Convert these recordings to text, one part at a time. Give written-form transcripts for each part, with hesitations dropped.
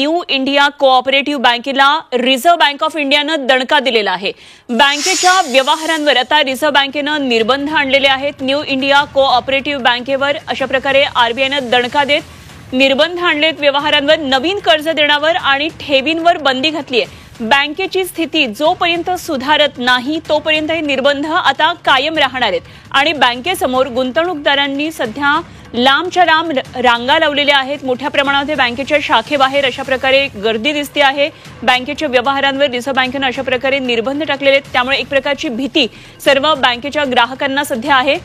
New India cooperative बँकेला reserve bank of इंडियानं दणका दिलेला आहे। बँकेच्या व्यवहारांवर आता रिझर्व्ह बँकेनं निर्बंध आणलेले आहेत। न्यू इंडिया कोऑपरेटिव्ह बँकेवर अशा प्रकारे आरबीआयनं दणका देत निर्बंध आणलेत। व्यवहारांवर नवीन कर्ज देण्यावर आणि ठेवींवर बंदी घातली आहे। बँकेची स्थिती जोपर्यंत सुधारत नाही तोपर्यंत हे निर्बंध आता कायम राहणार आहेत आणि बँकेसमोर गुंतवणूकदारांनी सध्या लांबच्या लांब रांगा लावलेल्या आहेत। मोठ्या प्रमाणात बँकेच्या शाखेबाहेर अशा प्रकारे गर्दी दिसते आहे। बँकेच्या व्यवहारांवर रिझर्व्ह बँकेनं अशा प्रकारे निर्बंध टाकलेले आहेत, त्यामुळे एक प्रकारची भीती सर्व बँकेच्या ग्राहकांना सध्या आहे।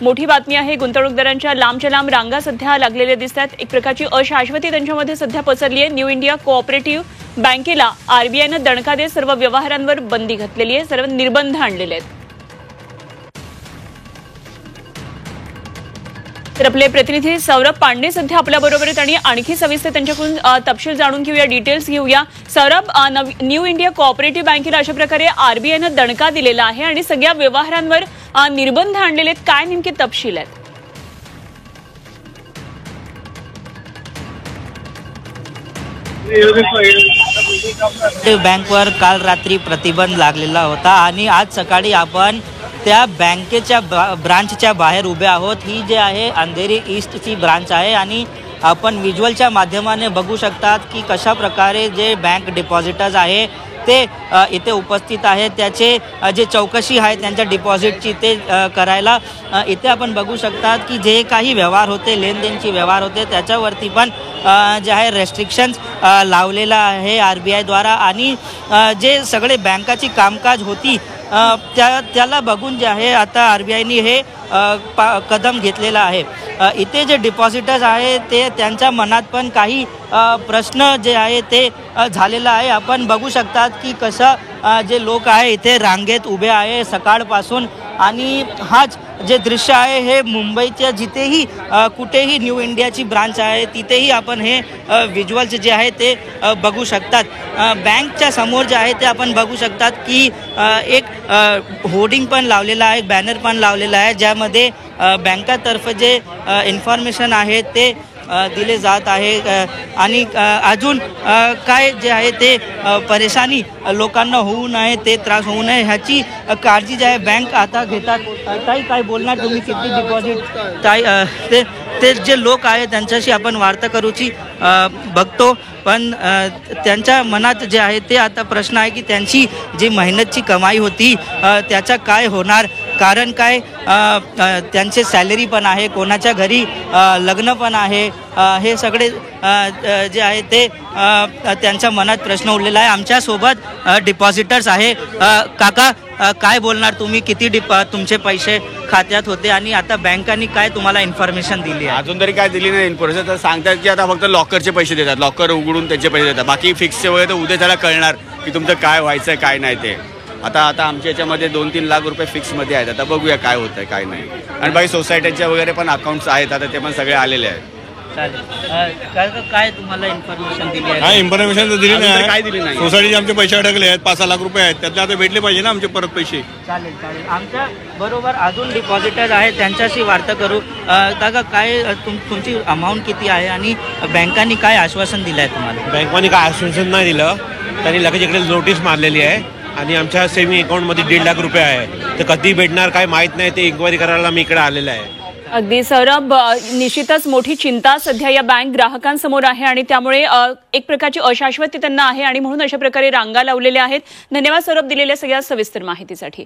मोठी बातमी आहे, गुंतवणूकदारांच्या लांबच्या लांब रांगा सध्या लागलेल्या दिसतात। एक प्रकारची अशाश्वती त्यांच्यामध्ये सध्या पसरली आहे। न्यू इंडिया कोऑपरेटिव्ह बँकेला आरबीआयनं दणका देत सर्व व्यवहारांवर बंदी घातलेली आहे, सर्व निर्बंध आणलेले आहेत। तर आपले प्रतिनिधी सौरभ पांडे सध्या आपल्या बरोबर आहेत आणि आणखी सविस्तर त्यांच्याकडून तपशील जाणून घेऊया, डिटेल्स घेऊया। सौरभ, न्यू इंडिया कोऑपरेटिव्ह बँकेला अशा प्रकारे आरबीआयनं दणका दिलेला आहे आणि सगळ्या व्यवहारांवर निर्बंध आणलेले आहेत, काय नेमके तपशील आहेत? बँकवर काल रात्री प्रतिबंध लागलेला होता आणि आज सकाळी आपण त्या बँकेच्या ब्रांचच्या बाहेर उभे आहोत। ही जे आहे अंधेरी ईस्टची ब्रांच आहे आणि आपण व्हिज्युअलच्या माध्यमाने बघू शकतात की कशा प्रकारे जे बँक डिपॉझिटर्स आहे ते इथे उपस्थित आहेत। त्याचे जे चौकशी आहे त्यांच्या डिपॉझिटची ते करायला इथे आपण बघू शकतात की जे काही व्यवहार होते, लेनदेनची व्यवहार होते त्याच्यावरती पण जे आहे रेस्ट्रिक्शन्स लावलेला आहे आरबीआय द्वारा आणि जे सगळे बँकाची कामकाज होती त्याला बघून जे आहे आता आरबीआयने हे कदम घेतलेला आहे। इथे जे डिपॉझिटर्स आहे ते त्यांच्या मनात पण काही प्रश्न जे आहे ते झालेला आहे। आपण बघू शकतात की कसं जे लोक आहे इथे रांगेत उभे आहे सकाळपासून आणि हाच जे दृश्य आहे हे मुंबईच्या जिथेही कुठेही न्यू इंडियाची ब्रांच आहे तिथेही आपण हे व्हिज्युअल्स जे आहे ते बघू शकतात। बँकच्या समोर जे आहे ते आपण बघू शकतात की एक होर्डिंग पण लावलेला आहे, बॅनर पण लावलेला आहे ज्यामध्ये बँकातर्फे जे इन्फॉर्मेशन आहे ते दिले जात आहे आणि अजून काय जे आहे ते परेशानी लोकांना होऊ नये, ते त्रास होऊ नये ह्याची काळजी जी आहे बँक आता घेतात। ताई, काय बोलणार तुम्ही? किती डिपॉझिट? ताई, ते जे लोक आहे त्यांच्याशी आपण वार्ता करूची बघतो, पण त्यांच्या मनात जे आहे ते आता प्रश्न आहे की त्यांची जी मेहनतची कमाई होती त्याचा काय होणार, कारण काय त्यांचे सॅलरी पण आहे, कोणाच्या घरी लग्न पण आहे, हे सगळे जे आहे ते त्यांच्या मनात प्रश्न उरलेला आहे। आमच्यासोबत डिपॉझिटर्स आहे। काका, काय बोलणार तुम्ही? किती तुमचे पैसे खात्यात होते आणि आता बँकांनी काय तुम्हाला इन्फॉर्मेशन दिली आहे? अजून तरी काय दिली नाही इन्फॉर्मेशन, तर सांगतात की आता फक्त लॉकरचे पैसे देतात, लॉकर उघडून त्यांचे पैसे देतात, बाकी फिक्सचे वगैरे तर उद्या त्याला कळणार की तुमचं काय व्हायचं आहे काय नाही ते। आता आमच्या याच्यामध्ये 2-3 लाख रुपये फिक्समध्ये आहेत, आता बघूया काय होतं आहे काय नाही। आणि बाकी सोसायटीच्या वगैरे पण अकाउंट्स आहेत, आता ते पण सगळे आलेले आहेत। काय तुम्हाला इन्फॉर्मेशन दिली आहे? काय इन्फॉर्मेशन तर दिली नाही, काय दिली नाही। सोसायटीचे आमचे पैसे अडकले आहेत, 5-6 लाख रुपये आहेत, त्यातले आता भेटले पाहिजे ना आमचे परत पैसे। चालेल चालेल, आमच्या बरोबर अजून डिपॉझिटर आहेत त्यांच्याशी वार्ता करू। काका, काय तुमची अमाऊंट किती आहे आणि बँकांनी काय आश्वासन दिलं आहे तुम्हाला? बँकांनी काय आश्वासन नाही दिलं, त्यांनी लगेच इकडे नोटीस मारलेली आहे आणि आमच्या सेव्हिंग अकाउंटमध्ये 1.5 लाख रुपये आहे, तर कधी भेटणार काय माहीत नाही, ते इन्क्वायरी करायला मी इकडे आलेलं आहे। अगदी सौरभ, निश्चितच मोठी चिंता सध्या या बँक ग्राहकांसमोर आहे आणि त्यामुळे एक प्रकारची अशाश्वती त्यांना आहे आणि म्हणून अशा प्रकारे रांगा लावलेल्या आहेत। धन्यवाद सौरभ, दिलेल्या सगळ्या सविस्तर माहितीसाठी।